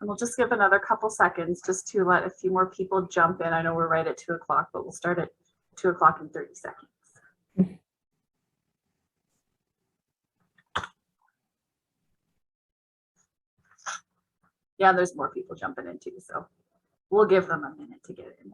And we'll just give another couple seconds just to let a few more people jump in. I know we're right at 2 o'clock, but we'll start at 2 o'clock in 30 seconds. Yeah, there's more people jumping in too, so we'll give them a minute to get in.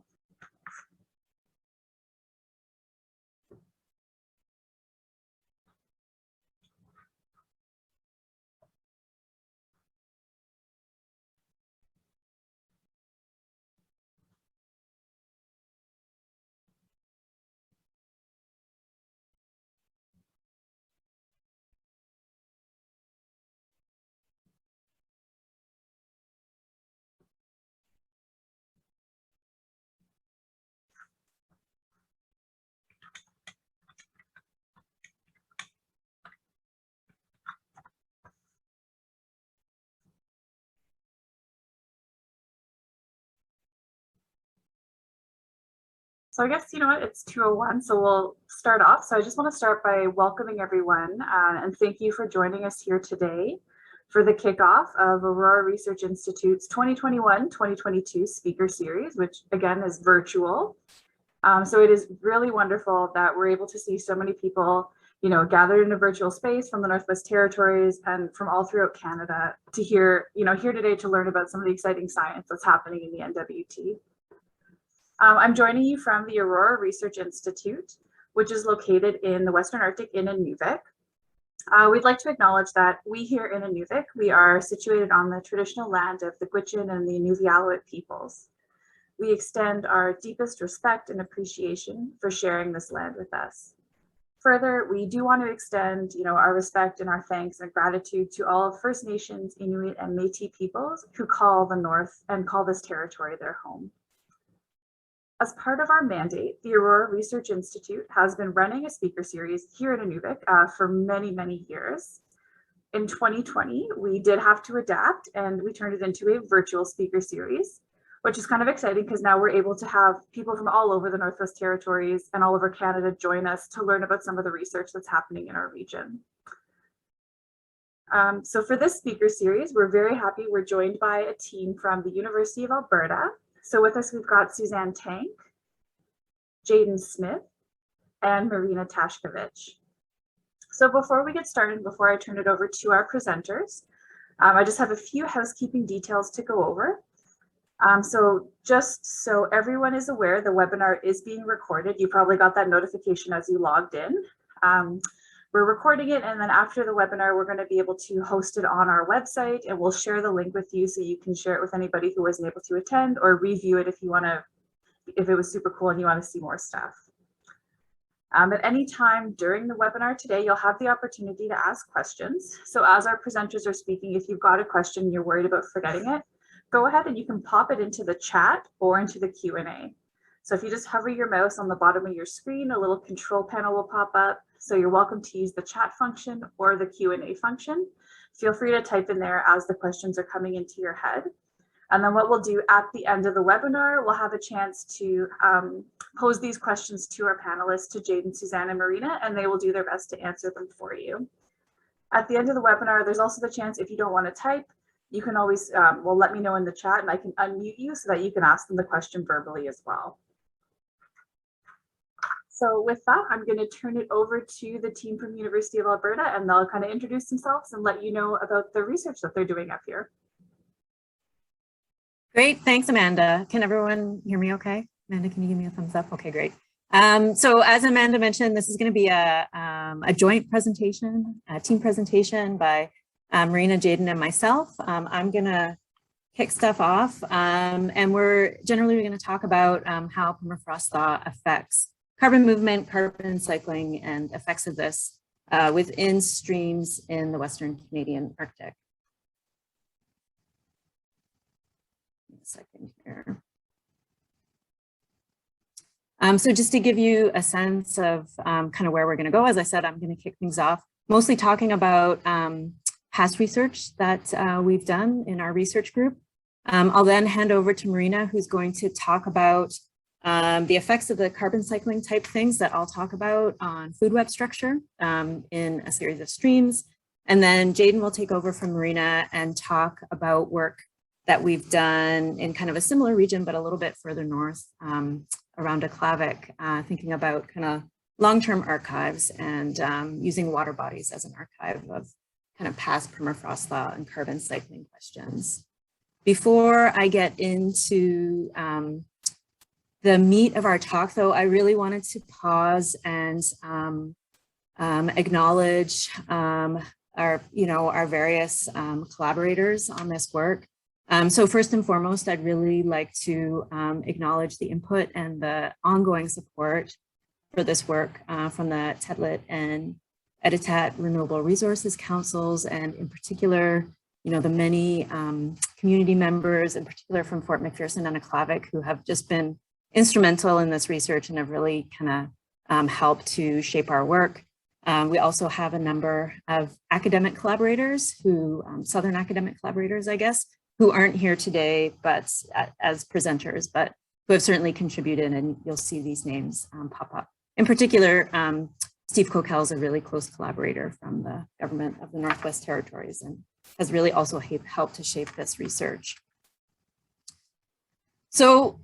So I guess, you know what, it's 2:01, so we'll start off. So I just want to start by welcoming everyone and thank you for joining us here today for the kickoff of Aurora Research Institute's 2021-2022 speaker series, which again is virtual. So it is really wonderful that we're able to see so many people, you know, gathered in a virtual space from the Northwest Territories and from all throughout Canada to hear, you know, here today to learn about some of the exciting science that's happening in the NWT. I'm joining you from the Aurora Research Institute, which is located in the Western Arctic in Inuvik. We'd like to acknowledge that we here in Inuvik, we are situated on the traditional land of the Gwich'in and the Inuvialuit peoples. We extend our deepest respect and appreciation for sharing this land with us. Further, we do want to extend, you know, our respect and our thanks and gratitude to all of First Nations, Inuit, and Métis peoples who call the North and call this territory their home. As part of our mandate, the Aurora Research Institute has been running a speaker series here in Inuvik for many, many years. In 2020, we did have to adapt and we turned it into a virtual speaker series, which is kind of exciting because now we're able to have people from all over the Northwest Territories and all over Canada join us to learn about some of the research that's happening in our region. So for this speaker series, we're very happy we're joined by a team from the University of Alberta. So with us, we've got Suzanne Tank, Jaden Smith, and Marina Tashkovich. So before we get started, before I turn it over to our presenters, I just have a few housekeeping details to go over. So just so everyone is aware, the webinar is being recorded. You probably got that notification as you logged in. We're recording it, and then after the webinar, we're going to be able to host it on our website, and we'll share the link with you so you can share it with anybody who wasn't able to attend or review it if you want to, if it was super cool and you want to see more stuff. At any time during the webinar today, you'll have the opportunity to ask questions. So as our presenters are speaking, if you've got a question and you're worried about forgetting it, go ahead and you can pop it into the chat or into the Q&A. So if you just hover your mouse on the bottom of your screen, a little control panel will pop up. So you're welcome to use the chat function or the Q&A function. Feel free to type in there as the questions are coming into your head. And then what we'll do at the end of the webinar, we'll have a chance to pose these questions to our panelists, to Jaden, Suzanne, and Marina, and they will do their best to answer them for you. At the end of the webinar, there's also the chance, if you don't want to type, you can always, well, let me know in the chat and I can unmute you so that you can ask them the question verbally as well. So with that, I'm going to turn it over to the team from University of Alberta, and they'll kind of introduce themselves and let you know about the research that they're doing up here. Great, thanks, Amanda. Can everyone hear me okay? Amanda, can you give me a thumbs up? Okay, great. So as Amanda mentioned, this is going to be a joint presentation, a team presentation by Marina, Jaden, and myself. I'm going to kick stuff off, and we're generally going to talk about how permafrost thaw affects carbon movement, carbon cycling, and effects of this within streams in the Western Canadian Arctic. A second here. So just to give you a sense of kind of where we're going to go, as I said, I'm going to kick things off, mostly talking about past research that we've done in our research group. I'll then hand over to Marina, who's going to talk about the effects of the carbon cycling type things that I'll talk about on food web structure in a series of streams. And then Jaden will take over from Marina and talk about work that we've done in kind of a similar region, but a little bit further north around Aquatic, thinking about kind of long-term archives and using water bodies as an archive of kind of past permafrost thaw and carbon cycling questions. Before I get into the meat of our talk, though, I really wanted to pause and acknowledge our various collaborators on this work. So first and foremost, I'd really like to acknowledge the input and the ongoing support for this work from the TEDLIT and Editat Renewable Resources Councils, and in particular, the many community members, in particular from Fort McPherson and Aquatic, who have just been instrumental in this research and have really kind of helped to shape our work. We also have a number of academic collaborators who, Southern academic collaborators, I guess, who aren't here today, but as presenters, but who have certainly contributed, and you'll see these names pop up. In particular, Steve Coquel is a really close collaborator from the government of the Northwest Territories and has really also helped to shape this research. So,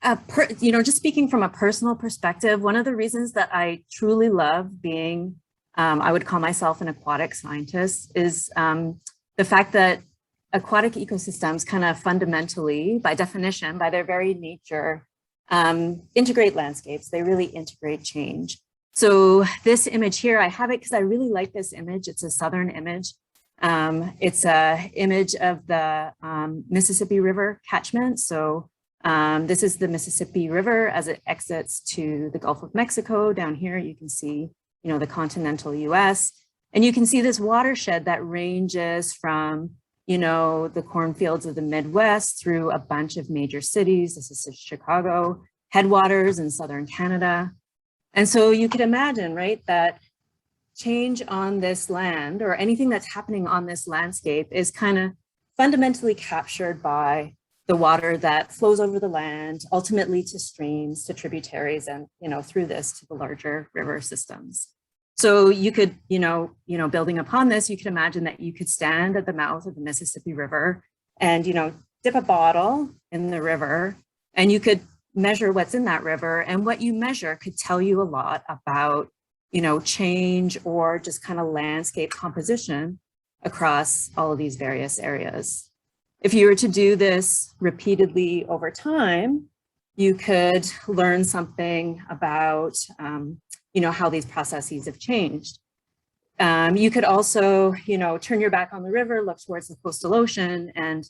just speaking from a personal perspective, one of the reasons that I truly love being, I would call myself an aquatic scientist, is the fact that aquatic ecosystems kind of fundamentally, by definition, by their very nature, integrate landscapes. They really integrate change. So this image here, I have it because I really like this image. It's a southern image. It's an image of the Mississippi River catchment. So this is the Mississippi River as it exits to the Gulf of Mexico. Down here, you can see, the continental US. And you can see this watershed that ranges from, the cornfields of the Midwest through a bunch of major cities. This is Chicago, headwaters in southern Canada. And so you could imagine, right, that change on this land or anything that's happening on this landscape is kind of fundamentally captured by the water that flows over the land, ultimately to streams, to tributaries, and, through this to the larger river systems. So you could, building upon this, you could imagine that you could stand at the mouth of the Mississippi River and, dip a bottle in the river, and you could measure what's in that river, and what you measure could tell you a lot about, change or just kind of landscape composition across all of these various areas. If you were to do this repeatedly over time, you could learn something about, how these processes have changed. You could also, turn your back on the river, look towards the coastal ocean, and,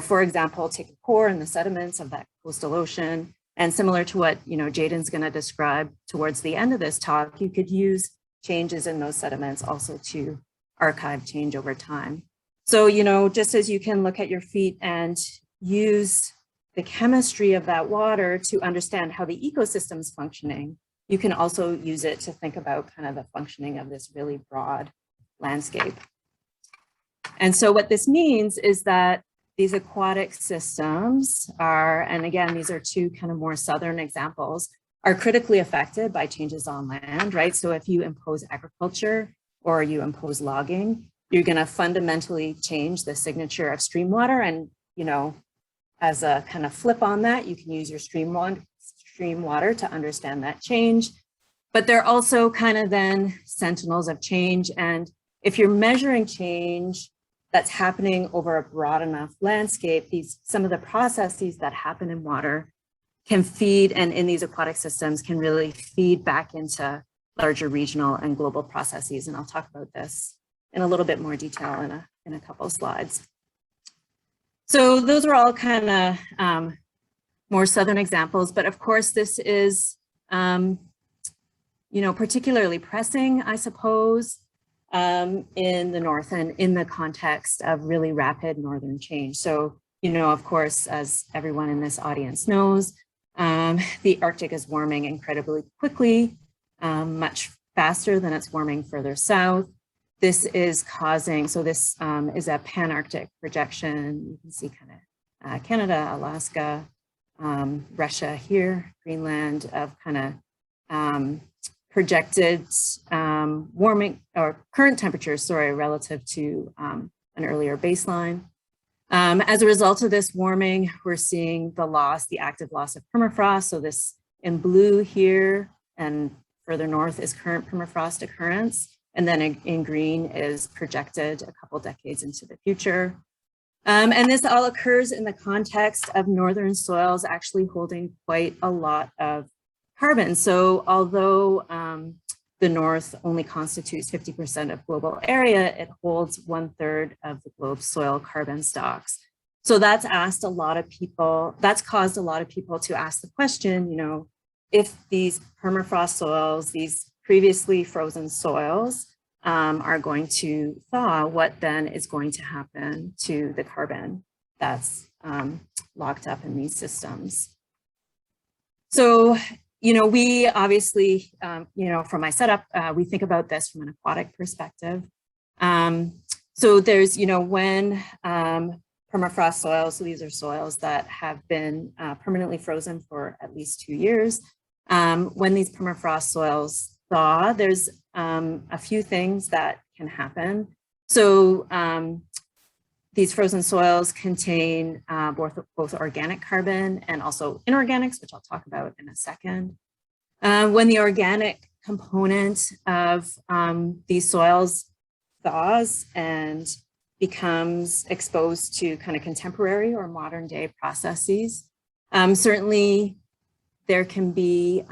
for example, take a pore in the sediments of that coastal ocean. And similar to what, Jaden's going to describe towards the end of this talk, you could use changes in those sediments also to archive change over time. So, just as you can look at your feet and use the chemistry of that water to understand how the ecosystem's functioning, you can also use it to think about kind of the functioning of this really broad landscape. And so what this means is that these aquatic systems are, and again, these are two kind of more southern examples, are critically affected by changes on land, right? So if you impose agriculture or you impose logging, you're going to fundamentally change the signature of stream water. And, as a kind of flip on that, you can use your stream water to understand that change. But they're also kind of then sentinels of change. And if you're measuring change that's happening over a broad enough landscape, some of the processes that happen in water can feed, and in these aquatic systems can really feed back into larger regional and global processes. And I'll talk about this in a little bit more detail in a couple of slides. So those are all kind of more southern examples, but of course this is, particularly pressing, I suppose, in the north and in the context of really rapid northern change. So, of course, as everyone in this audience knows, the Arctic is warming incredibly quickly, much faster than it's warming further south. This is causing, so this is a pan-Arctic projection. You can see kind of Canada, Alaska, Russia here, Greenland, of kind of projected warming or current temperatures, relative to an earlier baseline. As a result of this warming, we're seeing the active loss of permafrost. So this in blue here and further north is current permafrost occurrence. And then in green is projected a couple decades into the future. And this all occurs in the context of northern soils actually holding quite a lot of carbon. So although the North only constitutes 50% of global area, it holds 1/3 of the globe's soil carbon stocks. So that's caused a lot of people to ask the question, you know, if these permafrost soils, these previously frozen soils are going to thaw, what then is going to happen to the carbon that's locked up in these systems? So, you know, we obviously, you know, from my setup, we think about this from an aquatic perspective. So there's, you know, when permafrost soils, so these are soils that have been permanently frozen for at least 2 years. When these permafrost soils thaw, there's a few things that can happen. So these frozen soils contain both organic carbon and also inorganics, which I'll talk about in a second. When the organic component of these soils thaws and becomes exposed to kind of contemporary or modern day processes, certainly there can be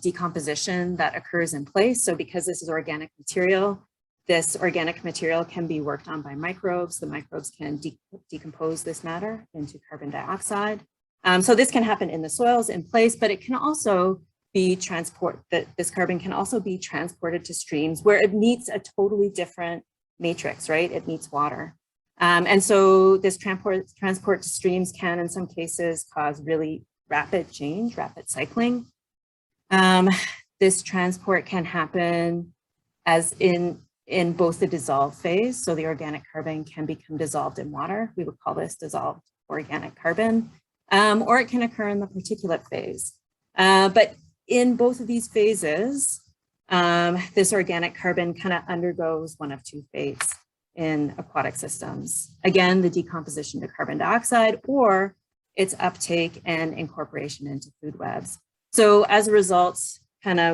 decomposition that occurs in place. So because this is organic material, this organic material can be worked on by microbes. The microbes can decompose this matter into carbon dioxide. So this can happen in the soils in place, but it can also be this carbon can also be transported to streams where it meets a totally different matrix, right? It meets water. And so this transport to streams can, in some cases, cause really rapid change, rapid cycling. This transport can happen as in both the dissolved phase, so the organic carbon can become dissolved in water. We would call this dissolved organic carbon, or it can occur in the particulate phase. But in both of these phases, this organic carbon kind of undergoes one of two fates in aquatic systems. Again, the decomposition to carbon dioxide, or its uptake and incorporation into food webs. So as a result,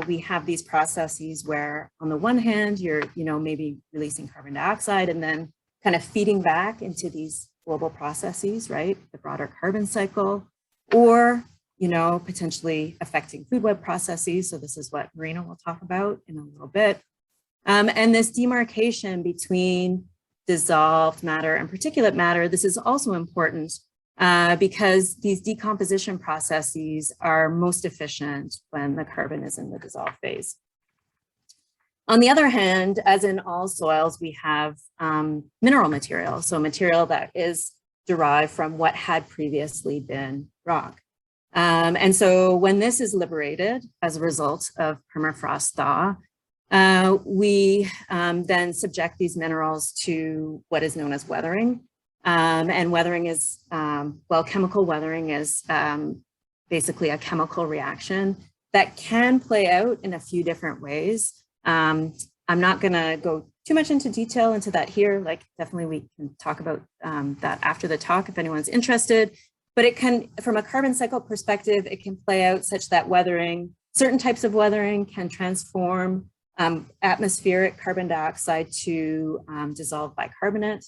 we have these processes where on the one hand, you're, you know, maybe releasing carbon dioxide and then kind of feeding back into these global processes, right? The broader carbon cycle, or, you know, potentially affecting food web processes. So this is what Marina will talk about in a little bit. And this demarcation between dissolved matter and particulate matter, this is also important because these decomposition processes are most efficient when the carbon is in the dissolved phase. On the other hand, as in all soils, we have mineral material, so material that is derived from what had previously been rock. And so when this is liberated as a result of permafrost thaw, we then subject these minerals to what is known as weathering. And weathering is, well, chemical weathering is basically a chemical reaction that can play out in a few different ways. I'm not going to go too much into detail into that here. Like, definitely we can talk about that after the talk if anyone's interested. But it can, from a carbon cycle perspective, it can play out such that weathering, certain types of weathering can transform atmospheric carbon dioxide to dissolved bicarbonate,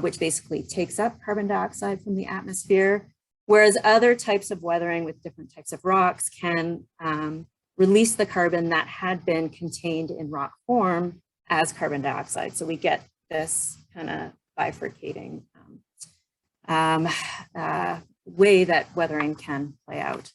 which basically takes up carbon dioxide from the atmosphere, whereas other types of weathering with different types of rocks can release the carbon that had been contained in rock form as carbon dioxide. So we get this kind of bifurcating way that weathering can play out.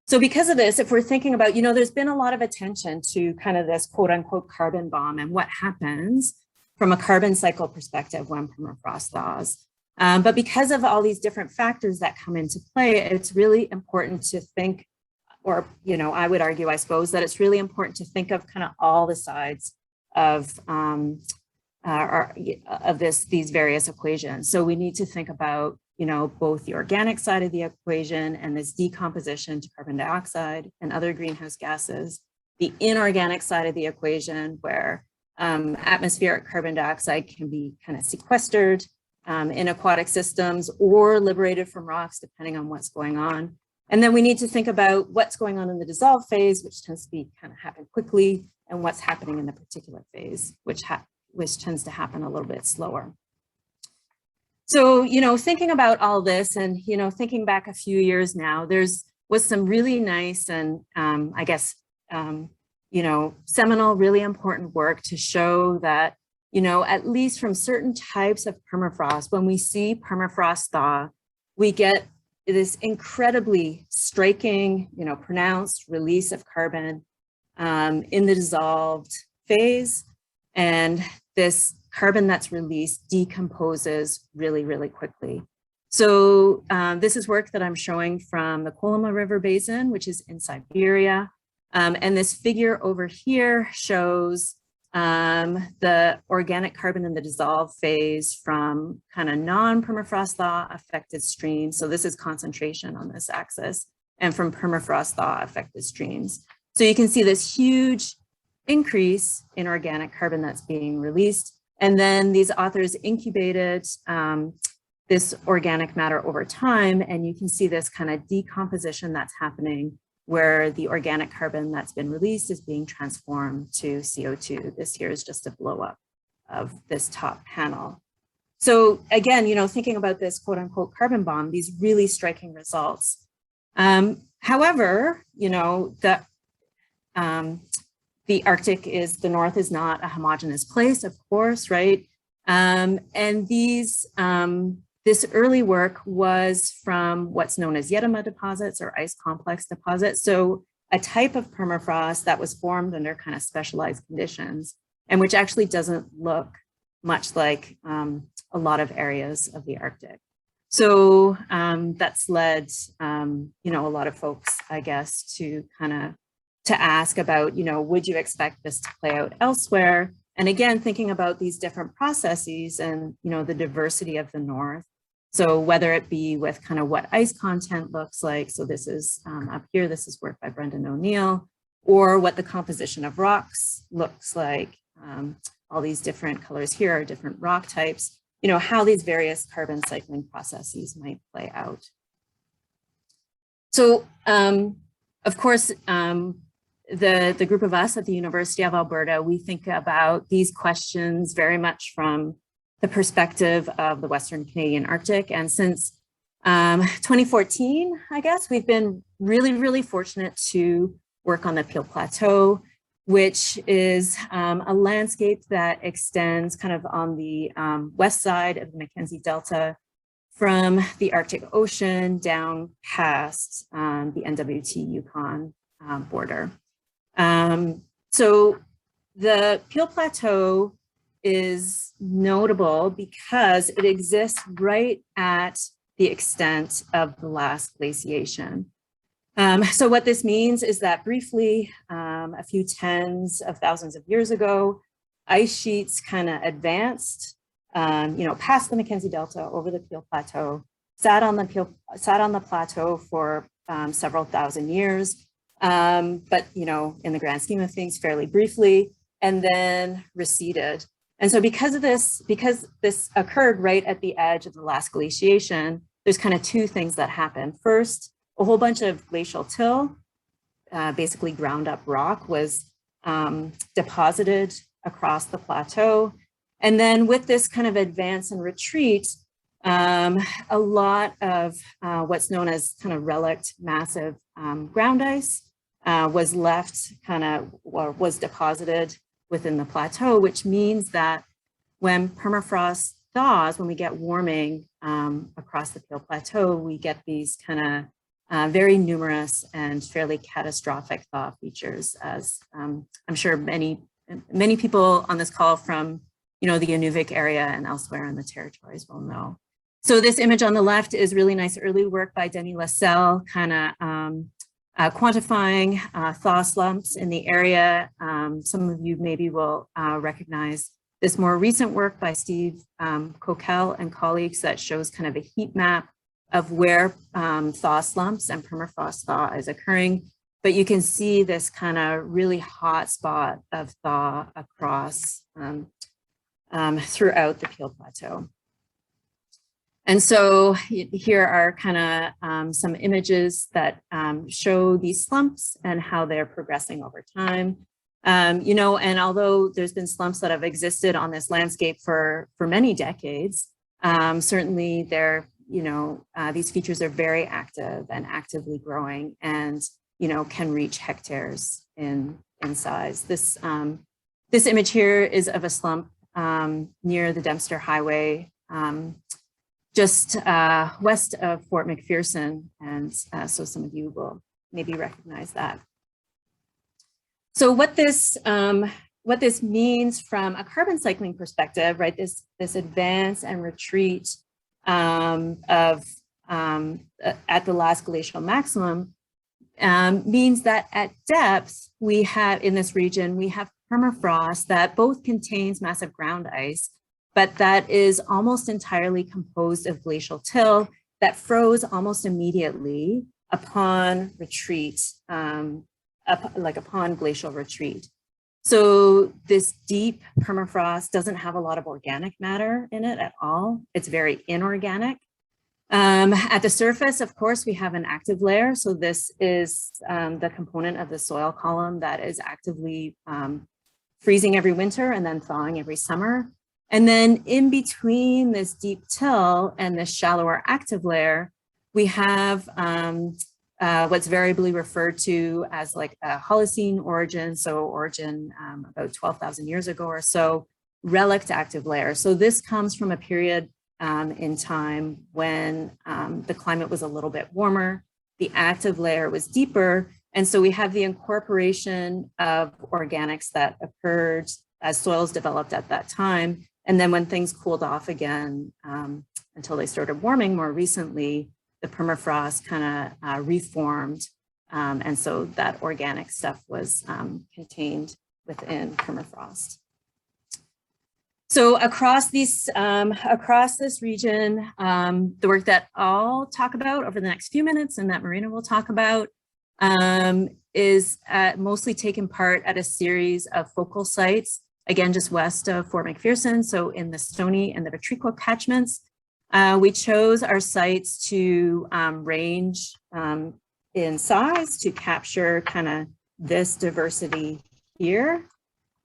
So because of this, if we're thinking about, you know, there's been a lot of attention to kind of this quote unquote carbon bomb and what happens from a carbon cycle perspective when permafrost thaws. But because of all these different factors that come into play, it's really important to think, or, you know, I would argue, I suppose, that it's really important to think of kind of all the sides of these various equations. So we need to think about, you know, both the organic side of the equation and this decomposition to carbon dioxide and other greenhouse gases, the inorganic side of the equation where atmospheric carbon dioxide can be kind of sequestered in aquatic systems or liberated from rocks, depending on what's going on. And then we need to think about what's going on in the dissolve phase, which tends to be kind of happen quickly, and what's happening in the particulate phase, which tends to happen a little bit slower. So, you know, thinking about all this and, you know, thinking back a few years now, was some really nice and I guess, you know, seminal, really important work to show that, you know, at least from certain types of permafrost, when we see permafrost thaw, we get this incredibly striking, you know, pronounced release of carbon in the dissolved phase. And this carbon that's released decomposes really, really quickly. So this is work that I'm showing from the Kolyma River Basin, which is in Siberia. And this figure over here shows the organic carbon in the dissolve phase from kind of non-permafrost thaw affected streams. So this is concentration on this axis, and from permafrost thaw affected streams. So you can see this huge increase in organic carbon that's being released. And then these authors incubated this organic matter over time, and you can see this kind of decomposition that's happening where the organic carbon that's been released is being transformed to CO2. This here is just a blow up of this top panel. So again, you know, thinking about this quote unquote carbon bomb, these really striking results. However, you know, the Arctic is, the North is not a homogeneous place, of course, right? And this early work was from what's known as Yedema deposits or ice complex deposits. So a type of permafrost that was formed under kind of specialized conditions and which actually doesn't look much like a lot of areas of the Arctic. So that's led, you know, a lot of folks, I guess, to kind of to ask about, you know, would you expect this to play out elsewhere? And again, thinking about these different processes and, you know, the diversity of the North. So whether it be with kind of what ice content looks like, so this is up here, this is work by Brendan O'Neill, or what the composition of rocks looks like. All these different colors here are different rock types, you know, how these various carbon cycling processes might play out. So, of course, the group of us at the University of Alberta, we think about these questions very much from the perspective of the Western Canadian Arctic. And since 2014, I guess, we've been really, really fortunate to work on the Peel Plateau, which is a landscape that extends kind of on the west side of the Mackenzie Delta from the Arctic Ocean down past the NWT Yukon border. So the Peel Plateau is notable because it exists right at the extent of the last glaciation. So what this means is that briefly, a few tens of thousands of years ago, ice sheets kind of advanced, you know, past the Mackenzie Delta over the Peel Plateau, sat on the plateau for several thousand years, but, you know, in the grand scheme of things, fairly briefly, and then receded. And so because this occurred right at the edge of the last glaciation, there's kind of two things that happen. First, a whole bunch of glacial till, basically ground up rock, was deposited across the plateau. And then with this kind of advance and retreat, a lot of what's known as kind of relict massive ground ice was left or was deposited within the plateau, which means that when permafrost thaws, when we get warming across the Peel Plateau, we get these kind of very numerous and fairly catastrophic thaw features, as I'm sure many people on this call from, you know, the Inuvik area and elsewhere in the territories will know. So this image on the left is really nice early work by Denis Lasselle, kind of quantifying thaw slumps in the area. Some of you maybe will recognize this more recent work by Steve Coquel and colleagues that shows kind of a heat map of where thaw slumps and permafrost thaw is occurring. But you can see this kind of really hot spot of thaw across throughout the Peel Plateau. And so here are kind of some images that show these slumps and how they're progressing over time. You know, and although there's been slumps that have existed on this landscape for many decades, certainly they're, you know, these features are very active and actively growing and, you know, can reach hectares in size. This image here is of a slump near the Dempster Highway, just west of Fort McPherson, and so some of you will maybe recognize that. So what this means from a carbon cycling perspective, right? This advance and retreat at the last glacial maximum means that at depth we have in this region we have permafrost that both contains massive ground ice, but that is almost entirely composed of glacial till that froze almost immediately upon retreat, upon glacial retreat. So this deep permafrost doesn't have a lot of organic matter in it at all. It's very inorganic. At the surface, of course, we have an active layer. So this is the component of the soil column that is actively freezing every winter and then thawing every summer. And then in between this deep till and this shallower active layer, we have what's variably referred to as like a Holocene origin. So origin about 12,000 years ago or so, relict active layer. So this comes from a period in time when the climate was a little bit warmer, the active layer was deeper. And so we have the incorporation of organics that occurred as soils developed at that time. And then when things cooled off again, until they started warming more recently, the permafrost kind of reformed. And so that organic stuff was contained within permafrost. So across this region, the work that I'll talk about over the next few minutes and that Marina will talk about is mostly taken part at a series of focal sites, again, just west of Fort McPherson. So in the Stony and the Vetrico catchments, we chose our sites to range in size to capture kind of this diversity here.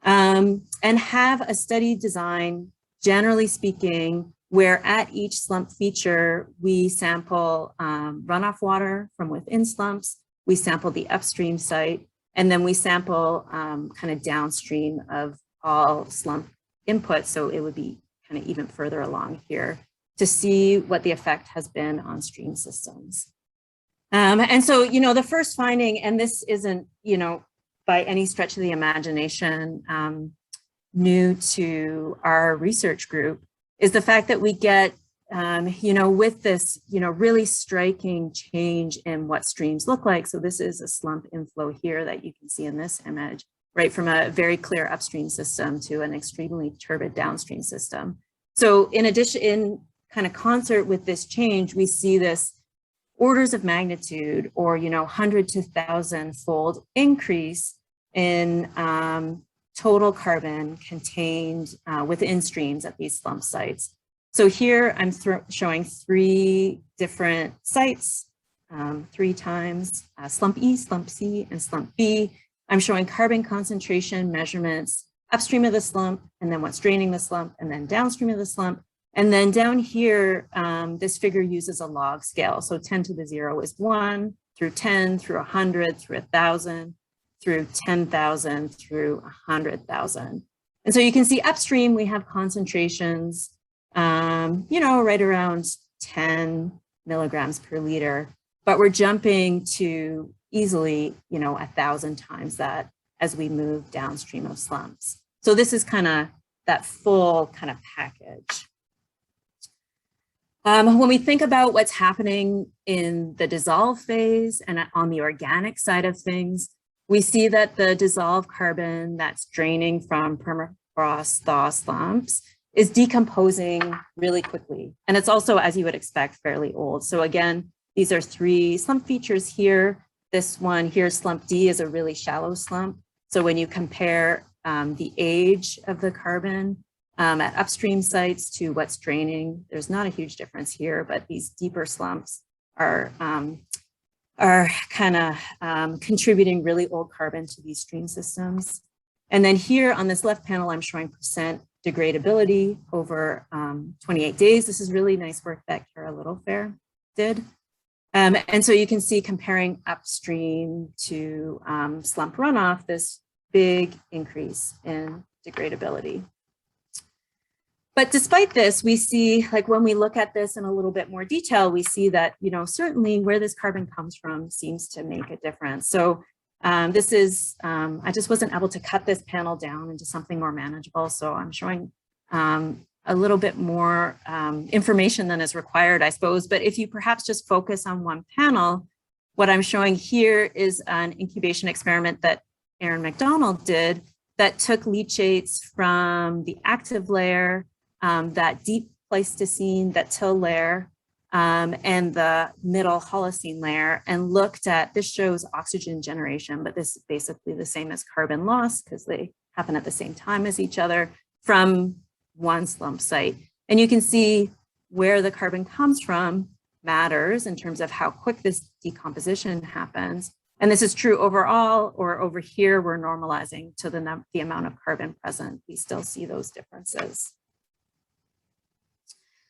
And have a study design, generally speaking, where at each slump feature, we sample runoff water from within slumps, we sample the upstream site, and then we sample kind of downstream of all slump inputs. So it would be kind of even further along here to see what the effect has been on stream systems. And so, you know, the first finding, and this isn't, you know, by any stretch of the imagination, new to our research group, is the fact that we get, you know, with this, you know, really striking change in what streams look like. So this is a slump inflow here that you can see in this image, right, from a very clear upstream system to an extremely turbid downstream system. So in addition, in kind of concert with this change, we see this orders of magnitude, or, you know, 100 to 1,000-fold increase in total carbon contained within streams at these slump sites. So here I'm showing 3 different sites, 3 times, slump E, slump C, and slump B. I'm showing carbon concentration measurements upstream of the slump, and then what's draining the slump, and then downstream of the slump. And then down here, this figure uses a log scale. So 10 to the 0 is 1, through 10, through 100, through 1,000, through 10,000, through 100,000. And so you can see upstream, we have concentrations, you know, right around 10 milligrams per liter, but we're jumping to easily, you know, 1,000 times that as we move downstream of slumps. So this is kind of that full kind of package. When we think about what's happening in the dissolve phase and on the organic side of things, we see that the dissolved carbon that's draining from permafrost thaw slumps is decomposing really quickly. And it's also, as you would expect, fairly old. So again, these are 3 slump features here. This one here, slump D, is a really shallow slump. So when you compare the age of the carbon at upstream sites to what's draining. There's not a huge difference here, but these deeper slumps are kind of contributing really old carbon to these stream systems. And then here on this left panel, I'm showing percent degradability over 28 days. This is really nice work that Kara Littlefair did. And so you can see comparing upstream to slump runoff, this big increase in degradability. But despite this, we see, like when we look at this in a little bit more detail, we see that, you know, certainly where this carbon comes from seems to make a difference. So this is, I just wasn't able to cut this panel down into something more manageable. So I'm showing a little bit more information than is required, I suppose. But if you perhaps just focus on one panel, what I'm showing here is an incubation experiment that Aaron McDonald did that took leachates from the active layer, that deep Pleistocene, that till layer, and the middle Holocene layer, and looked at, this shows oxygen generation, but this is basically the same as carbon loss because they happen at the same time as each other from one slump site. And you can see where the carbon comes from matters in terms of how quick this decomposition happens. And this is true overall, or over here, we're normalizing to the amount of carbon present. We still see those differences.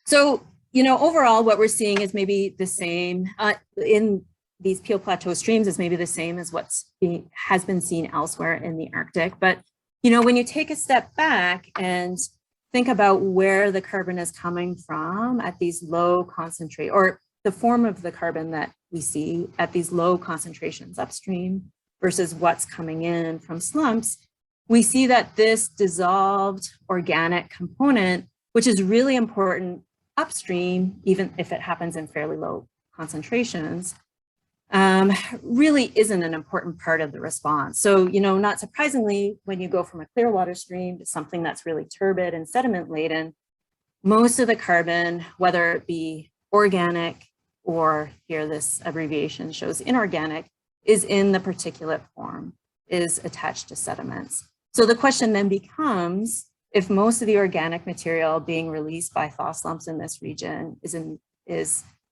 So, you know, overall, what we're seeing is maybe the same in these Peel Plateau streams is maybe the same as has been seen elsewhere in the Arctic. But, you know, when you take a step back and think about where the carbon is coming from at these low concentrate, or the form of the carbon that we see at these low concentrations upstream versus what's coming in from slumps, we see that this dissolved organic component, which is really important upstream, even if it happens in fairly low concentrations, really isn't an important part of the response. So, you know, not surprisingly, when you go from a clear water stream to something that's really turbid and sediment laden, most of the carbon, whether it be organic or here this abbreviation shows inorganic, is in the particulate form, is attached to sediments. So the question then becomes, if most of the organic material being released by thaw slumps in this region is in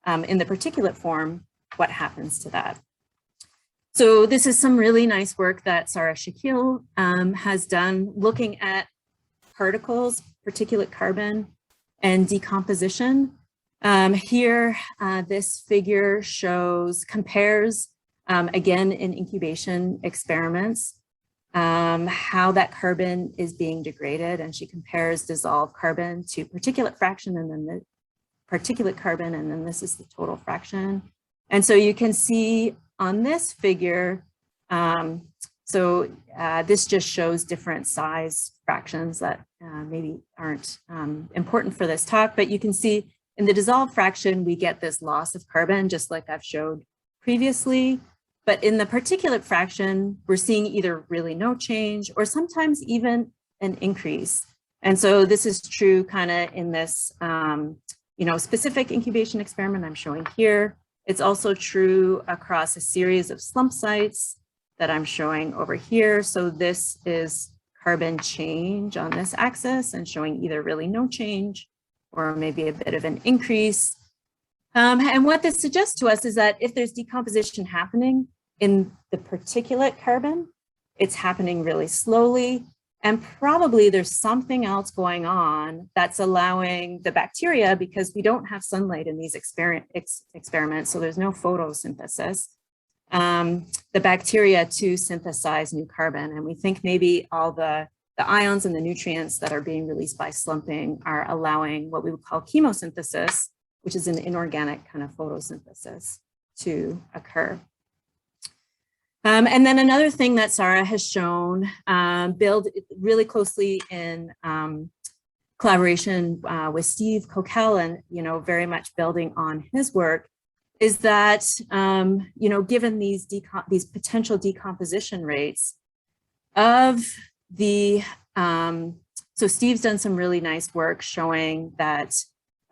the particulate form, what happens to that? So this is some really nice work that Sarah Shaquille has done looking at particles, particulate carbon, and decomposition. Here, this figure compares, again, in incubation experiments, how that carbon is being degraded, and she compares dissolved carbon to particulate fraction, and then the particulate carbon, and then this is the total fraction. And so you can see on this figure, this just shows different size fractions that maybe aren't important for this talk, but you can see in the dissolved fraction, we get this loss of carbon, just like I've showed previously. But in the particulate fraction, we're seeing either really no change or sometimes even an increase. And so this is true kind of in this specific incubation experiment I'm showing here. It's also true across a series of slump sites that I'm showing over here. So this is carbon change on this axis and showing either really no change or maybe a bit of an increase. And what this suggests to us is that if there's decomposition happening in the particulate carbon, it's happening really slowly. And probably there's something else going on that's allowing the bacteria, because we don't have sunlight in these experiments, so there's no photosynthesis, the bacteria to synthesize new carbon. And we think maybe all the ions and the nutrients that are being released by slumping are allowing what we would call chemosynthesis, which is an inorganic kind of photosynthesis, to occur. And then another thing that Sarah has shown, build really closely in collaboration with Steve Coquel, and very much building on his work, is that given these potential decomposition rates of the so Steve's done some really nice work showing that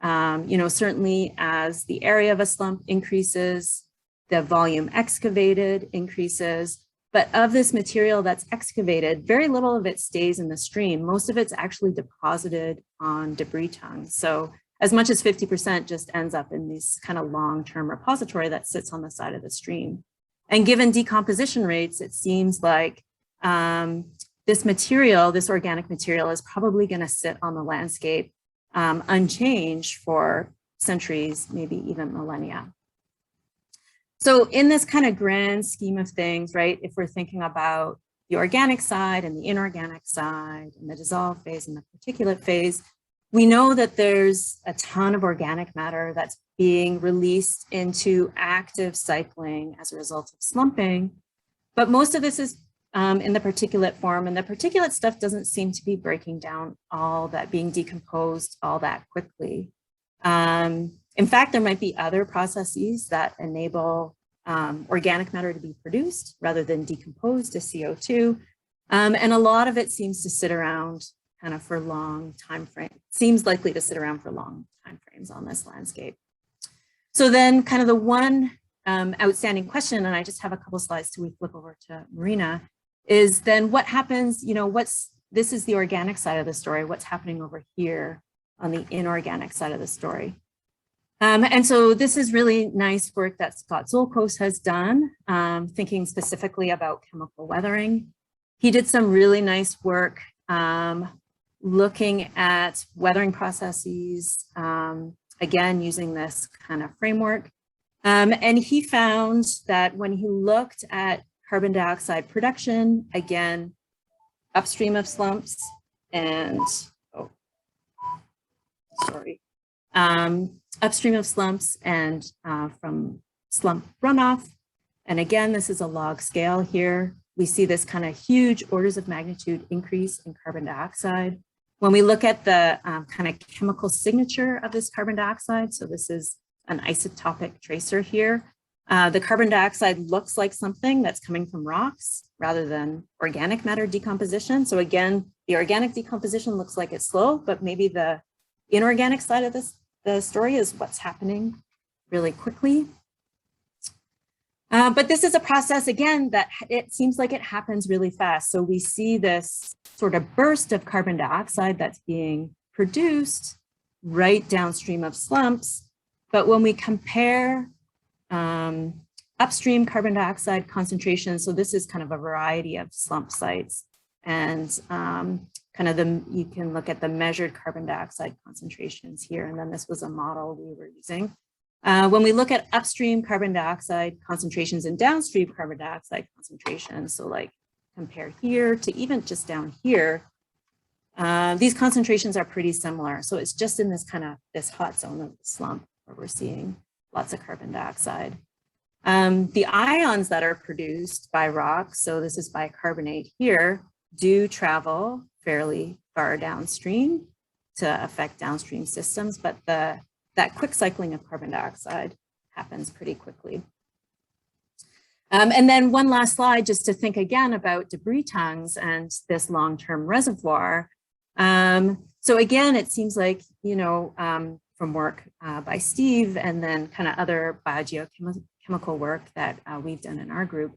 certainly as the area of a slump increases, the volume excavated increases, But of this material that's excavated, very little of it stays in the stream. Most of it's actually deposited on debris tongues. So as much as 50% just ends up in this kind of long-term repository that sits on the side of the stream. And given decomposition rates, it seems like this material, this organic material, is probably going to sit on the landscape unchanged for centuries, maybe even millennia. So in this kind of grand scheme of things, right, if we're thinking about the organic side and the inorganic side and the dissolve phase and the particulate phase, we know that there's a ton of organic matter that's being released into active cycling as a result of slumping, but most of this is in the particulate form, and the particulate stuff doesn't seem to be breaking down all that, being decomposed all that quickly. In fact, there might be other processes that enable organic matter to be produced rather than decomposed to CO2. And a lot of it seems to sit around kind of for long time frame, seems likely to sit around for long time frames on this landscape. So then kind of the one outstanding question, and I just have a couple slides till we flip over to Marina, is then what happens, you know, this is the organic side of the story, what's happening over here on the inorganic side of the story. And so this is really nice work that Scott Zolkos has done, thinking specifically about chemical weathering. He did some really nice work looking at weathering processes, again, using this kind of framework. And he found that when he looked at carbon dioxide production, again, upstream of slumps and, upstream of slumps and from slump runoff. And again, this is a log scale here. We see this kind of huge orders of magnitude increase in carbon dioxide. When we look at the kind of chemical signature of this carbon dioxide, so this is an isotopic tracer here, the carbon dioxide looks like something that's coming from rocks rather than organic matter decomposition. So again, the organic decomposition looks like it's slow, but maybe the inorganic side of the story is what's happening really quickly. But this is a process, again, that it seems like it happens really fast. So we see this sort of burst of carbon dioxide that's being produced right downstream of slumps. But when we compare upstream carbon dioxide concentrations, so this is kind of a variety of slump sites, and kind of you can look at the measured carbon dioxide concentrations here, and then this was a model we were using. When we look at upstream carbon dioxide concentrations and downstream carbon dioxide concentrations, so like compare here to even just down here, these concentrations are pretty similar. So it's just in this kind of this hot zone of the slump where we're seeing lots of carbon dioxide. The ions that are produced by rocks, so this is bicarbonate here, do travel fairly far downstream to affect downstream systems, but that quick cycling of carbon dioxide happens pretty quickly. And then one last slide, just to think again about debris tongues and this long-term reservoir. So again, it seems like, you know, from work by Steve and then kind of other biogeochemical work that we've done in our group,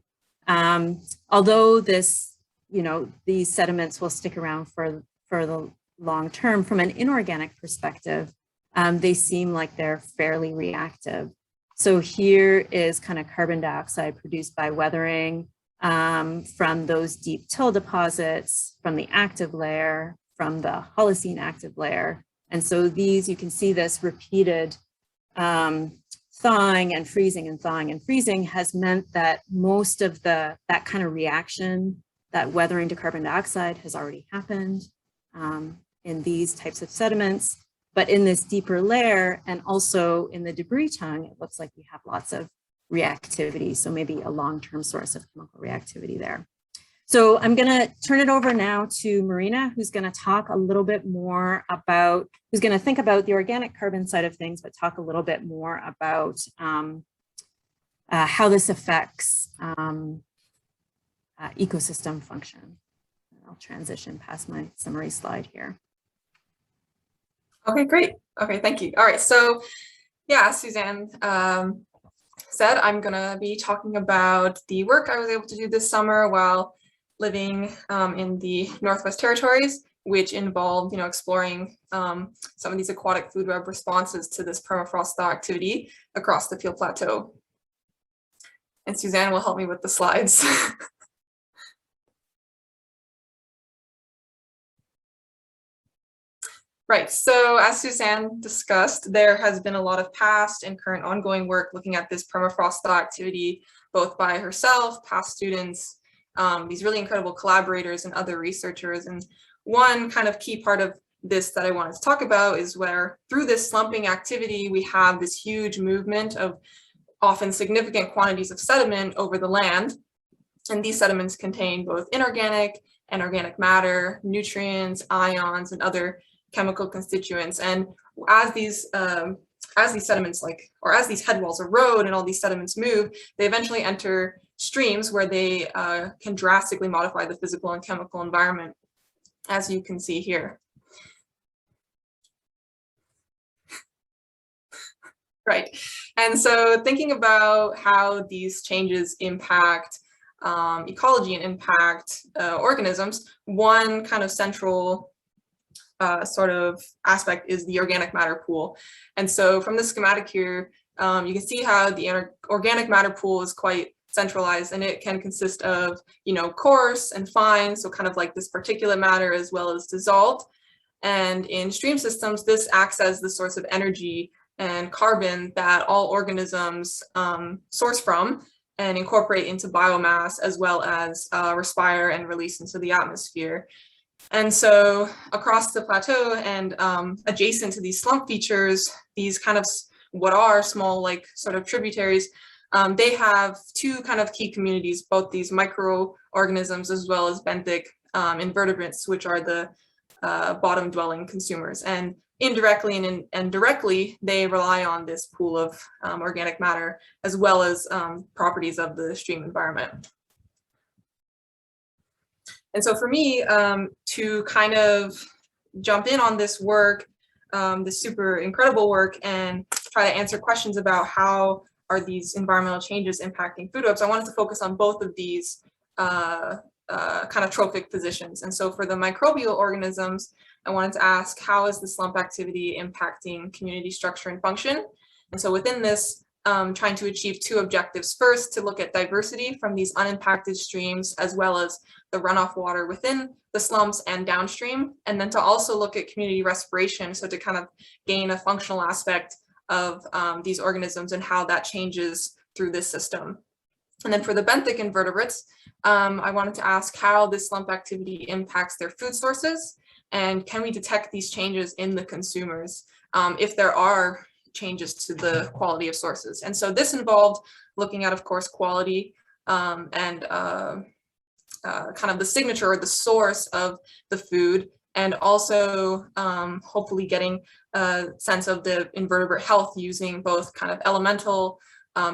although this, you know, these sediments will stick around for the long term, from an inorganic perspective, they seem like they're fairly reactive. So here is kind of carbon dioxide produced by weathering from those deep till deposits, from the active layer, from the Holocene active layer. And so these, you can see this repeated thawing and freezing and thawing and freezing has meant that most of that kind of reaction, that weathering to carbon dioxide, has already happened in these types of sediments. But in this deeper layer and also in the debris tongue, it looks like we have lots of reactivity. So maybe a long-term source of chemical reactivity there. So I'm going to turn it over now to Marina, who's going to talk a little bit more about, who's going to think about the organic carbon side of things, but talk a little bit more about how this affects ecosystem function. I'll transition past my summary slide here. Okay, great. Okay, thank you. All right, so yeah, Suzanne said, I'm gonna be talking about the work I was able to do this summer while living in the Northwest Territories, which involved, exploring some of these aquatic food web responses to this permafrost thaw activity across the Peel Plateau. And Suzanne will help me with the slides. Right, so as Suzanne discussed, there has been a lot of past and current ongoing work looking at this permafrost thaw activity, both by herself, past students, these really incredible collaborators and other researchers. And one kind of key part of this that I wanted to talk about is where through this slumping activity, we have this huge movement of often significant quantities of sediment over the land. And these sediments contain both inorganic and organic matter, nutrients, ions, and other chemical constituents. And as these sediments as these headwalls erode and all these sediments move, they eventually enter streams where they can drastically modify the physical and chemical environment, as you can see here. Right, and so thinking about how these changes impact ecology and impact organisms, one kind of central sort of aspect is the organic matter pool. And so from the schematic here, you can see how the organic matter pool is quite centralized, and it can consist of, coarse and fine, so kind of like this particulate matter as well as dissolved. And in stream systems, this acts as the source of energy and carbon that all organisms source from and incorporate into biomass, as well as respire and release into the atmosphere. And so across the plateau and adjacent to these slump features, these kind of what are small sort of tributaries, they have two kind of key communities, both these microorganisms as well as benthic invertebrates, which are the bottom dwelling consumers. And indirectly and directly, they rely on this pool of organic matter as well as properties of the stream environment. And so for me, to kind of jump in on this work, this super incredible work, and try to answer questions about how are these environmental changes impacting food webs, I wanted to focus on both of these kind of trophic positions. And so for the microbial organisms, I wanted to ask, how is the slump activity impacting community structure and function? And so within this, trying to achieve two objectives. First, to look at diversity from these unimpacted streams, as well as the runoff water within the slumps and downstream, and then to also look at community respiration, so to kind of gain a functional aspect of these organisms and how that changes through this system. And then for the benthic invertebrates, I wanted to ask how this slump activity impacts their food sources, and can we detect these changes in the consumers if there are changes to the quality of sources. And so this involved looking at, of course, quality and kind of the signature or the source of the food, and also hopefully getting a sense of the invertebrate health using both kind of elemental,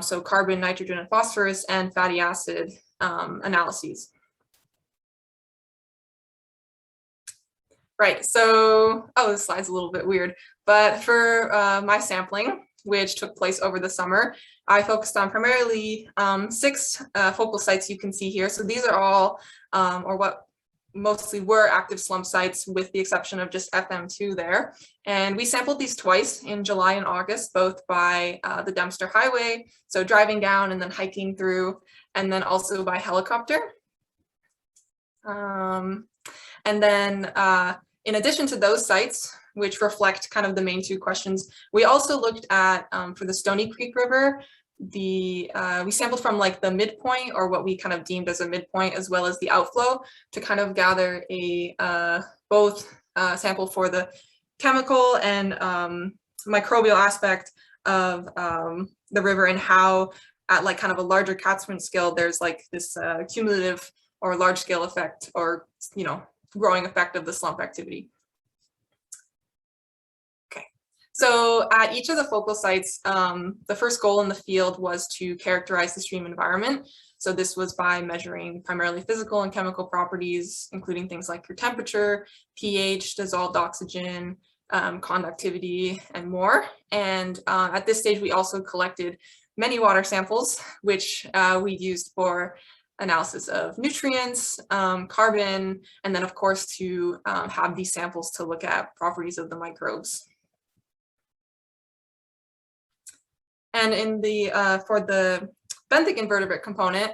so carbon, nitrogen, and phosphorus, and fatty acid analyses. Right, so, this slide's a little bit weird, but for my sampling, which took place over the summer, I focused on primarily 6 focal sites you can see here. So these are all, or what mostly were active slump sites, with the exception of just FM2 there. And we sampled these twice in July and August, both by the Dempster Highway, so driving down and then hiking through, and then also by helicopter. And then in addition to those sites, which reflect kind of the main 2 questions, we also looked at, for the Stony Creek River, we sampled from the midpoint, or what we kind of deemed as a midpoint, as well as the outflow, to kind of gather a both sample for the chemical and microbial aspect of the river, and how at kind of a larger catchment scale, there's this cumulative or large scale effect, or growing effect of the slump activity. Okay, so at each of the focal sites, the first goal in the field was to characterize the stream environment. So this was by measuring primarily physical and chemical properties, including things like your temperature, pH, dissolved oxygen, conductivity, and more. And at this stage, we also collected many water samples, which we used for analysis of nutrients, carbon, and then of course to have these samples to look at properties of the microbes. And in the for the benthic invertebrate component,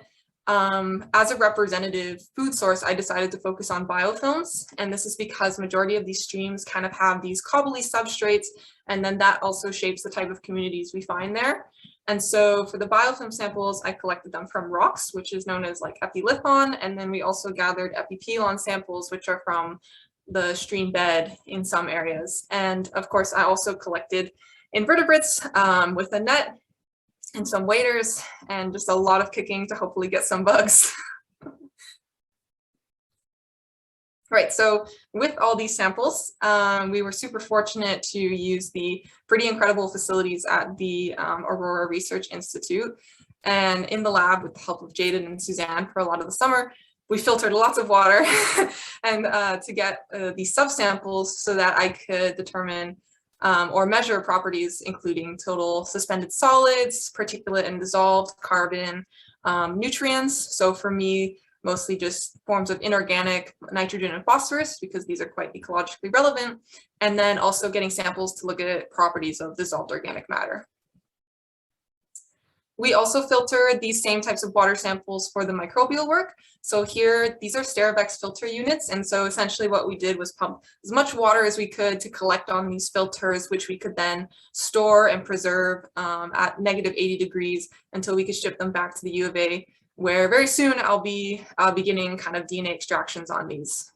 as a representative food source, I decided to focus on biofilms. And this is because majority of these streams kind of have these cobbly substrates, and then that also shapes the type of communities we find there. And so for the biofilm samples, I collected them from rocks, which is known as like epilithon. And then we also gathered epipelon samples, which are from the stream bed in some areas. And of course, I also collected invertebrates with a net and some waders and just a lot of kicking to hopefully get some bugs. Right, so with all these samples, we were super fortunate to use the pretty incredible facilities at the Aurora Research Institute. And in the lab, with the help of Jaden and Suzanne for a lot of the summer, we filtered lots of water and to get these subsamples so that I could determine or measure properties, including total suspended solids, particulate and dissolved carbon, nutrients. So for me, mostly just forms of inorganic nitrogen and phosphorus, because these are quite ecologically relevant, and then also getting samples to look at properties of dissolved organic matter. We also filter these same types of water samples for the microbial work. So here, these are Steravex filter units. And so essentially what we did was pump as much water as we could to collect on these filters, which we could then store and preserve at -80 degrees until we could ship them back to the U of A, where very soon I'll be beginning kind of DNA extractions on these.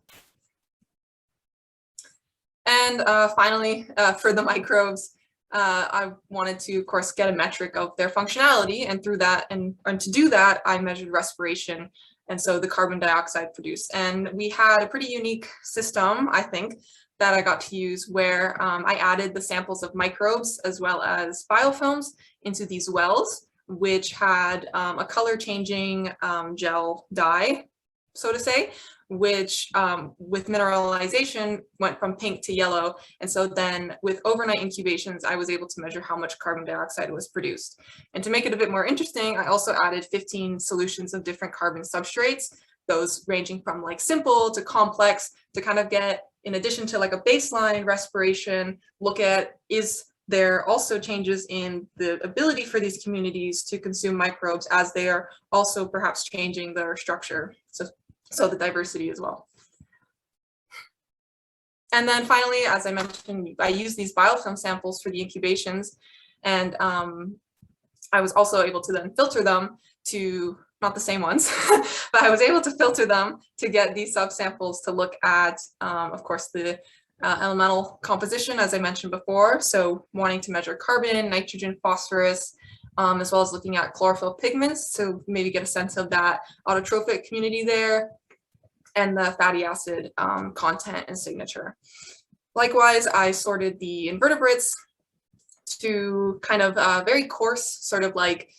And finally, for the microbes, I wanted to, of course, get a metric of their functionality, and through that, and to do that, I measured respiration, and so the carbon dioxide produced. And we had a pretty unique system, I think, that I got to use, where I added the samples of microbes as well as biofilms into these wells, which had a color changing gel dye, so to say, which with mineralization went from pink to yellow. And so then with overnight incubations, I was able to measure how much carbon dioxide was produced. And to make it a bit more interesting, I also added 15 solutions of different carbon substrates, those ranging from like simple to complex, to kind of get, in addition to like a baseline respiration, look at, is there also changes in the ability for these communities to consume microbes as they are also perhaps changing their structure. So the diversity as well. And then finally, as I mentioned, I used these biofilm samples for the incubations, and I was also able to then filter them to, not the same ones, but I was able to filter them to get these subsamples to look at, of course, the elemental composition, as I mentioned before. So wanting to measure carbon, nitrogen, phosphorus, as well as looking at chlorophyll pigments to maybe get a sense of that autotrophic community there, and the fatty acid content and signature. Likewise, I sorted the invertebrates to kind of a very coarse, sort of like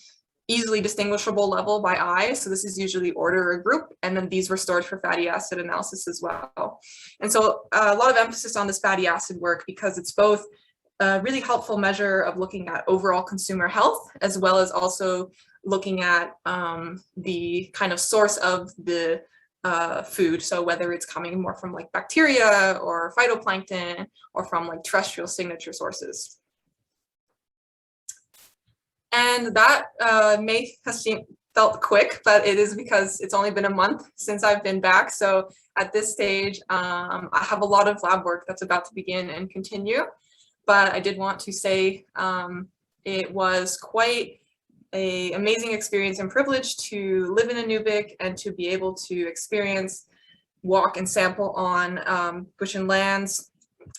easily distinguishable level by eye. So this is usually order or group, and then these were stored for fatty acid analysis as well. And so a lot of emphasis on this fatty acid work, because it's both a really helpful measure of looking at overall consumer health, as well as also looking at the kind of source of the food. So whether it's coming more from like bacteria or phytoplankton, or from like terrestrial signature sources. And that may have felt quick, but it is because it's only been a month since I've been back. So at this stage, I have a lot of lab work that's about to begin and continue. But I did want to say it was quite an amazing experience and privilege to live in Inuvik and to be able to experience, walk and sample on bush and lands.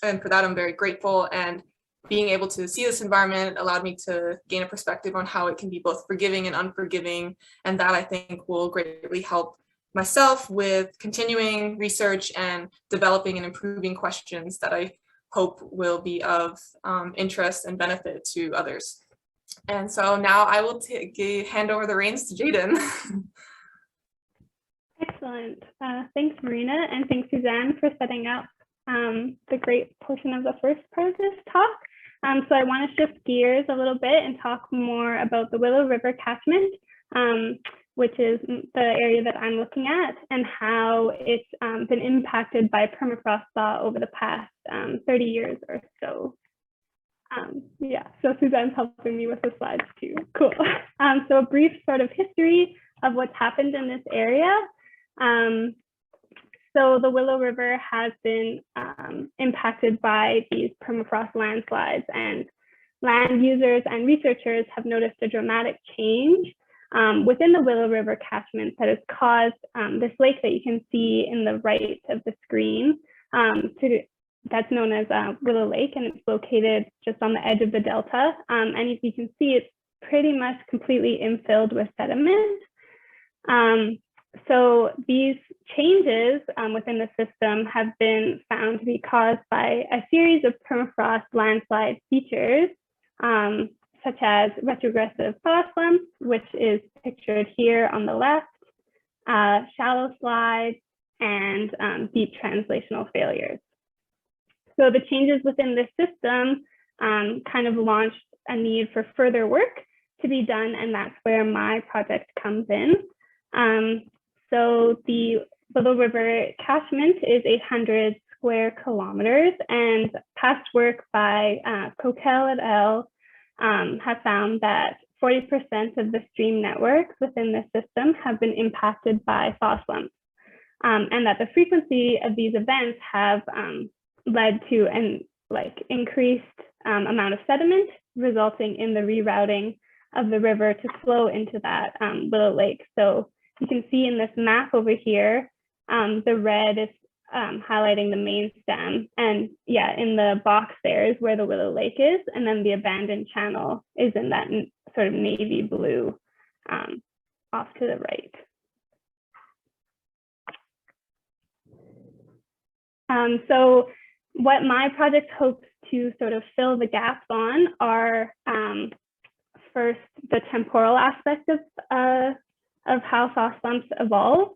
And for that, I'm very grateful. And being able to see this environment allowed me to gain a perspective on how it can be both forgiving and unforgiving. And that, I think, will greatly help myself with continuing research and developing and improving questions that I hope will be of interest and benefit to others. And so now I will hand over the reins to Jaden. Excellent. Thanks, Marina, and thanks, Suzanne, for setting up the great portion of the first part of this talk. So I want to shift gears a little bit and talk more about the Willow River catchment, which is the area that I'm looking at, and how it's been impacted by permafrost thaw over the past 30 years or so. Yeah, so Suzanne's helping me with the slides too. Cool. So a brief sort of history of what's happened in this area. So the Willow River has been impacted by these permafrost landslides, and land users and researchers have noticed a dramatic change within the Willow River catchment that has caused this lake that you can see in the right of the screen that's known as Willow Lake, and it's located just on the edge of the delta. And as you can see, it's pretty much completely infilled with sediment. So these changes within the system have been found to be caused by a series of permafrost landslide features, such as retrogressive thaw slumps, which is pictured here on the left, shallow slides, and deep translational failures. So the changes within this system kind of launched a need for further work to be done, and that's where my project comes in. So the Willow River catchment is 800 square kilometers, and past work by Coquel et al. Have found that 40% of the stream networks within the system have been impacted by thaw slumps, and that the frequency of these events have led to an increased amount of sediment, resulting in the rerouting of the river to flow into that Willow Lake. So you can see in this map over here, the red is highlighting the main stem, and yeah, in the box there is where the Willow Lake is, and then the abandoned channel is in that sort of navy blue off to the right. So what my project hopes to sort of fill the gaps on are first the temporal aspect of how thaw slumps evolve.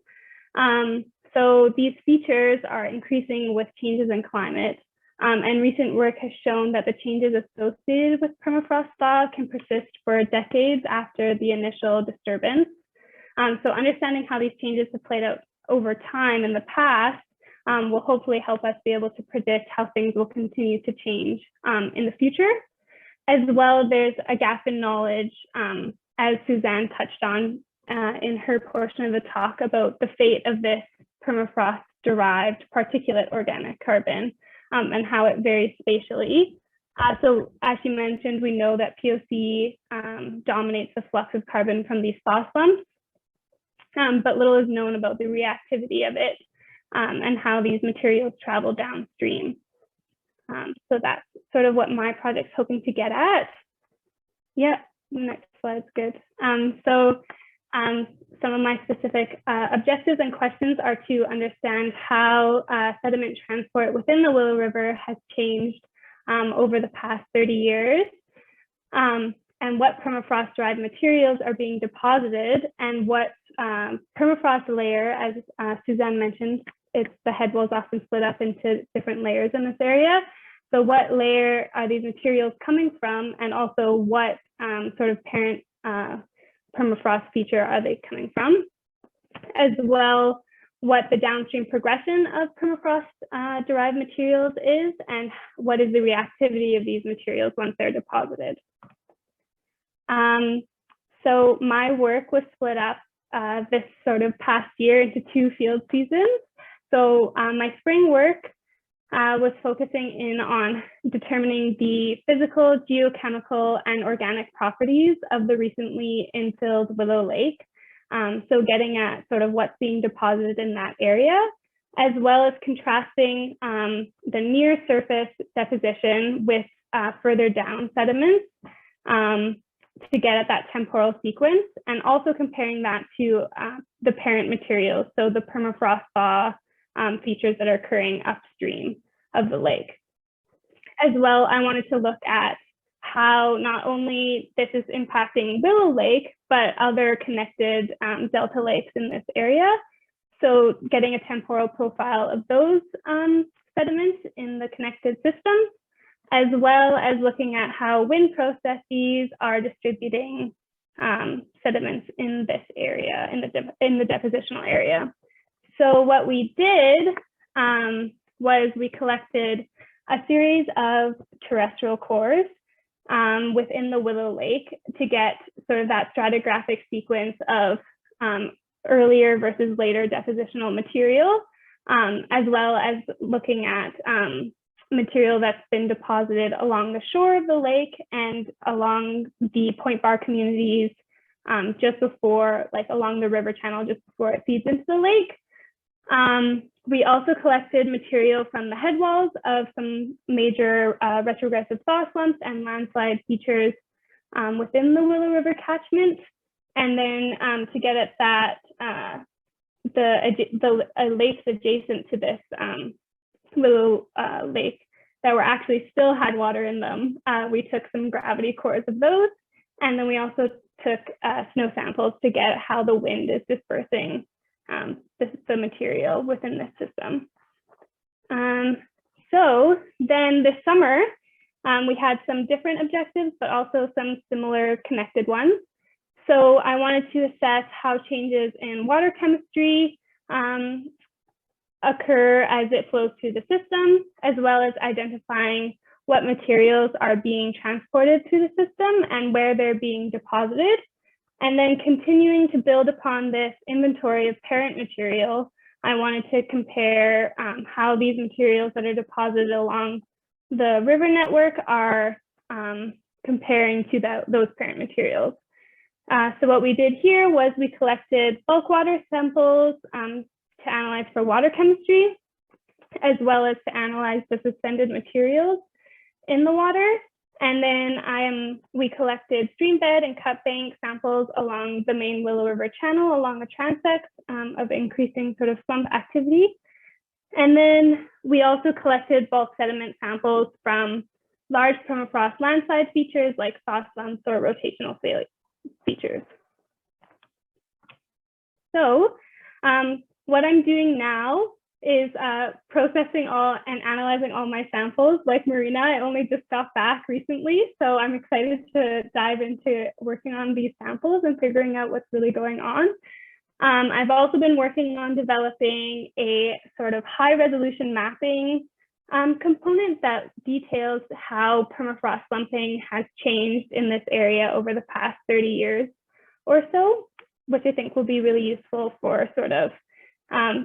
So these features are increasing with changes in climate, and recent work has shown that the changes associated with permafrost thaw can persist for decades after the initial disturbance. So understanding how these changes have played out over time in the past will hopefully help us be able to predict how things will continue to change in the future. As well, there's a gap in knowledge, as Suzanne touched on in her portion of the talk, about the fate of this permafrost-derived particulate organic carbon and how it varies spatially. So as you mentioned, we know that POC dominates the flux of carbon from these thaw slumps, but little is known about the reactivity of it and how these materials travel downstream. So that's sort of what my project's hoping to get at. Yeah, next slide's good. Some of my specific objectives and questions are to understand how sediment transport within the Willow River has changed over the past 30 years, and what permafrost-derived materials are being deposited, and what permafrost layer, as Suzanne mentioned, the head walls often split up into different layers in this area. So what layer are these materials coming from, and also what sort of parent permafrost feature are they coming from, as well what the downstream progression of permafrost derived materials is, and what is the reactivity of these materials once they're deposited. So my work was split up this sort of past year into 2 field seasons. So my spring work was focusing in on determining the physical, geochemical, and organic properties of the recently infilled Willow Lake. So getting at sort of what's being deposited in that area, as well as contrasting the near surface deposition with further down sediments to get at that temporal sequence, and also comparing that to the parent materials, so the permafrost thaw features that are occurring upstream of the lake. As well, I wanted to look at how not only this is impacting Willow Lake, but other connected delta lakes in this area. So getting a temporal profile of those sediments in the connected systems, as well as looking at how wind processes are distributing sediments in this area, in the depositional area. So what we did was we collected a series of terrestrial cores within the Willow Lake to get sort of that stratigraphic sequence of earlier versus later depositional material, as well as looking at material that's been deposited along the shore of the lake and along the point bar communities just before, like along the river channel just before it feeds into the lake. We also collected material from the headwalls of some major retrogressive thaw slumps and landslide features within the Willow River catchment. And then to get at that, the lakes adjacent to this Willow Lake that were actually still had water in them, we took some gravity cores of those. And then we also took snow samples to get how the wind is dispersing the material within this system. So then this summer, we had some different objectives, but also some similar connected ones. So I wanted to assess how changes in water chemistry occur as it flows through the system, as well as identifying what materials are being transported through the system and where they're being deposited. And then continuing to build upon this inventory of parent material, I wanted to compare how these materials that are deposited along the river network are comparing to those parent materials. So what we did here was we collected bulk water samples to analyze for water chemistry, as well as to analyze the suspended materials in the water. And then we collected stream bed and cut bank samples along the main Willow River channel along the transects of increasing sort of slump activity. And then we also collected bulk sediment samples from large permafrost landslide features like thaw slumps or rotational features. So what I'm doing now is processing all and analyzing all my samples. Like Marina, I only just got back recently, so I'm excited to dive into working on these samples and figuring out what's really going on. I've also been working on developing a sort of high resolution mapping component that details how permafrost slumping has changed in this area over the past 30 years or so, which I think will be really useful for sort of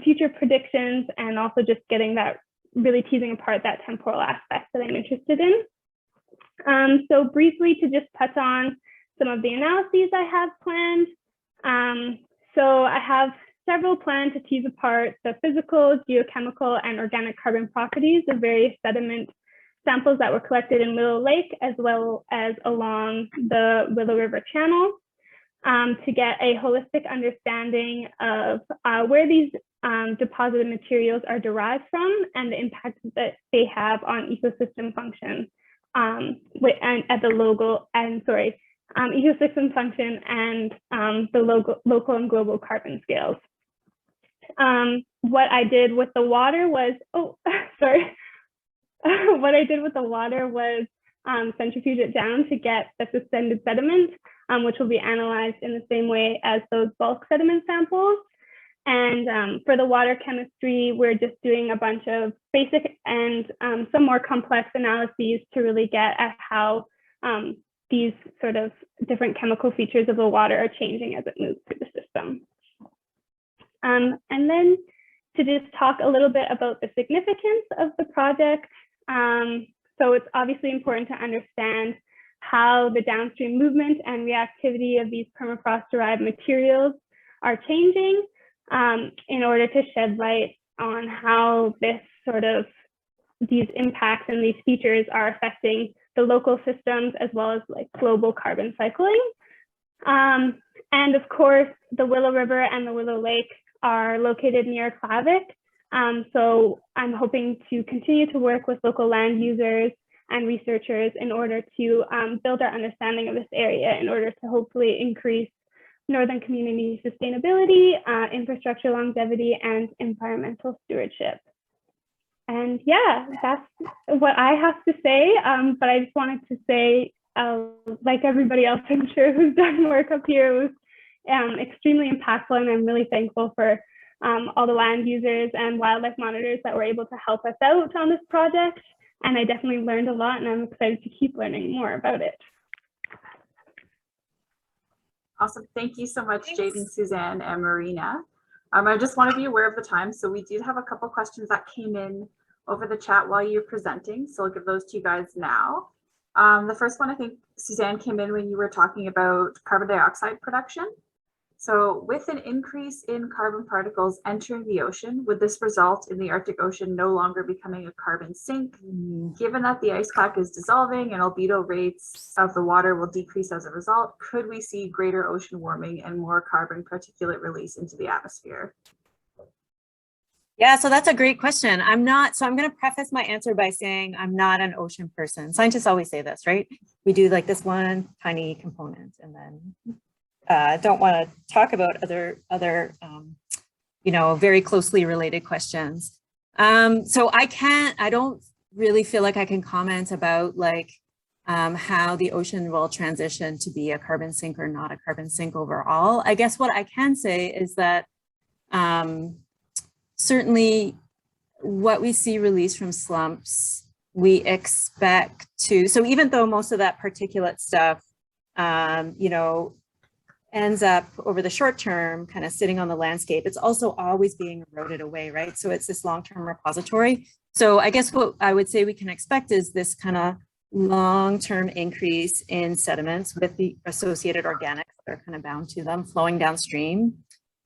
future predictions and also just getting that, really teasing apart that temporal aspect that I'm interested in. So briefly to just touch on some of the analyses I have planned. So I have several planned to tease apart the physical, geochemical, and organic carbon properties of various sediment samples that were collected in Willow Lake, as well as along the Willow River channel, to get a holistic understanding of where these deposited materials are derived from and the impact that they have on ecosystem function at the local and ecosystem function and the local and global carbon scales. What I did with the water was, what I did with the water was centrifuge it down to get the suspended sediment, which will be analyzed in the same way as those bulk sediment samples. And for the water chemistry, we're just doing a bunch of basic and some more complex analyses to really get at how these sort of different chemical features of the water are changing as it moves through the system. And then to just talk a little bit about the significance of the project. So it's obviously important to understand how the downstream movement and reactivity of these permafrost-derived materials are changing in order to shed light on how these impacts and these features are affecting the local systems as well as like global carbon cycling. And of course, the Willow River and the Willow Lake are located near Aquatic. So I'm hoping to continue to work with local land users and researchers in order to build our understanding of this area in order to hopefully increase northern community sustainability, infrastructure longevity, and environmental stewardship. And yeah, that's what I have to say. But I just wanted to say, like everybody else, I'm sure, who's done work up here, it was extremely impactful, and I'm really thankful for all the land users and wildlife monitors that were able to help us out on this project. And I definitely learned a lot, and I'm excited to keep learning more about it. Awesome. Thank you so much, Thanks. Jaden, Suzanne, and Marina. I just want to be aware of the time. So we do have a couple questions that came in over the chat while you're presenting. So I'll give those to you guys now. The first one, I think, Suzanne, came in when you were talking about carbon dioxide production. So with an increase in carbon particles entering the ocean, would this result in the Arctic Ocean no longer becoming a carbon sink? Given that the ice pack is dissolving and albedo rates of the water will decrease as a result, could we see greater ocean warming and more carbon particulate release into the atmosphere? Yeah, so that's a great question. I'm going to preface my answer by saying I'm not an ocean person. Scientists always say this, right? We do like this one tiny component and then don't want to talk about other very closely related questions. So I don't really feel like I can comment about like how the ocean will transition to be a carbon sink or not a carbon sink overall. I guess what I can say is that certainly what we see released from slumps, we expect to, so even though most of that particulate stuff, ends up over the short term kind of sitting on the landscape, it's also always being eroded away, right? So it's this long-term repository. So I guess what I would say we can expect is this kind of long-term increase in sediments with the associated organics that are kind of bound to them flowing downstream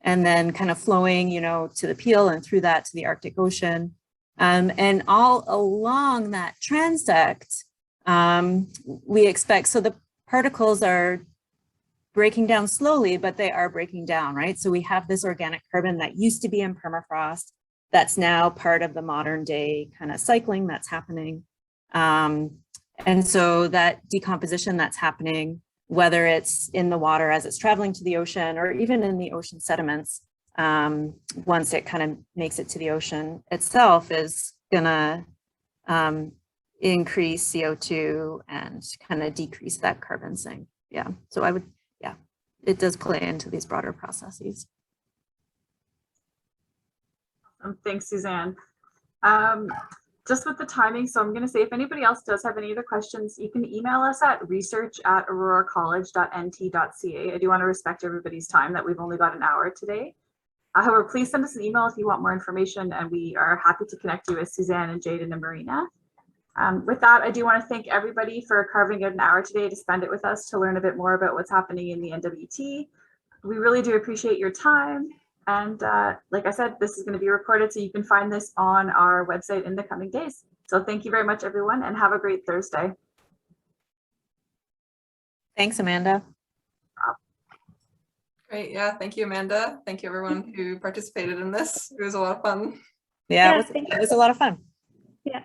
and then kind of flowing, to the Peel and through that to the Arctic Ocean. And all along that transect, we expect, so the particles are breaking down slowly, but they are breaking down, right? So we have this organic carbon that used to be in permafrost that's now part of the modern day kind of cycling that's happening. And so that decomposition that's happening, whether it's in the water as it's traveling to the ocean or even in the ocean sediments, once it kind of makes it to the ocean itself, is gonna increase CO2 and kind of decrease that carbon sink. Yeah, so I would, it does play into these broader processes. Thanks, Suzanne. Just with the timing, so I'm going to say if anybody else does have any other questions, you can email us at research@auroracollege.nt.ca. I do want to respect everybody's time that we've only got an hour today. However, please send us an email if you want more information, and we are happy to connect you with Suzanne and Jaden and Marina. With that, I do want to thank everybody for carving out an hour today to spend it with us to learn a bit more about what's happening in the NWT. We really do appreciate your time. And like I said, this is going to be recorded, so you can find this on our website in the coming days. So thank you very much, everyone, and have a great Thursday. Thanks, Amanda. Great. Yeah. Thank you, Amanda. Thank you, everyone who participated in this. It was a lot of fun. Yeah, it was a lot of fun. Yeah.